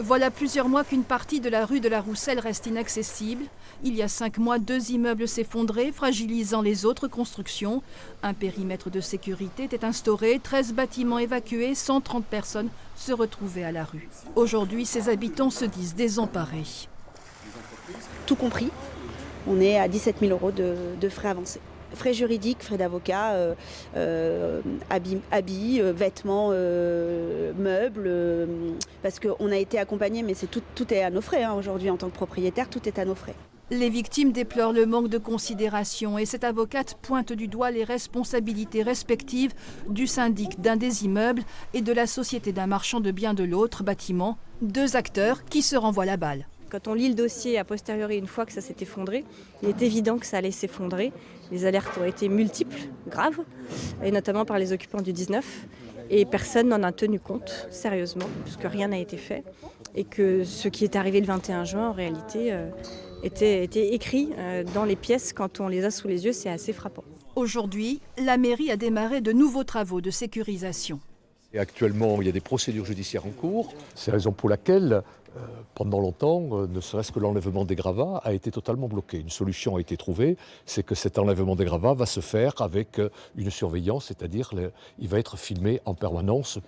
Voilà plusieurs mois qu'une partie de la rue de la Rousselle reste inaccessible. Il y a 5 mois, 2 immeubles s'effondraient, fragilisant les autres constructions. Un périmètre de sécurité était instauré, 13 bâtiments évacués, 130 personnes se retrouvaient à la rue. Aujourd'hui, ces habitants se disent désemparés. Tout compris, on est à 17 000 € de frais avancés. Frais juridiques, frais d'avocat, habits, vêtements, meubles, parce qu'on a été accompagnés, mais tout est à nos frais aujourd'hui en tant que propriétaire, tout est à nos frais. Les victimes déplorent le manque de considération et cette avocate pointe du doigt les responsabilités respectives du syndic d'un des immeubles et de la société d'un marchand de biens de l'autre bâtiment, 2 acteurs qui se renvoient la balle. Quand on lit le dossier a posteriori, une fois que ça s'est effondré, il est évident que ça allait s'effondrer. Les alertes ont été multiples, graves, et notamment par les occupants du 19. Et personne n'en a tenu compte, sérieusement, puisque rien n'a été fait. Et que ce qui est arrivé le 21 juin, en réalité, était écrit dans les pièces. Quand on les a sous les yeux, c'est assez frappant. Aujourd'hui, la mairie a démarré de nouveaux travaux de sécurisation. Et actuellement, il y a des procédures judiciaires en cours. C'est la raison pour laquelle, pendant longtemps, ne serait-ce que l'enlèvement des gravats a été totalement bloqué. Une solution a été trouvée, c'est que cet enlèvement des gravats va se faire avec une surveillance, c'est-à-dire il va être filmé en permanence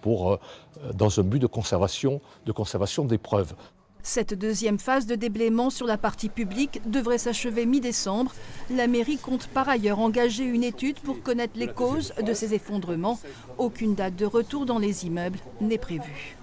dans un but de conservation des preuves. Cette deuxième phase de déblaiement sur la partie publique devrait s'achever mi-décembre. La mairie compte par ailleurs engager une étude pour connaître les causes de ces effondrements. Aucune date de retour dans les immeubles n'est prévue.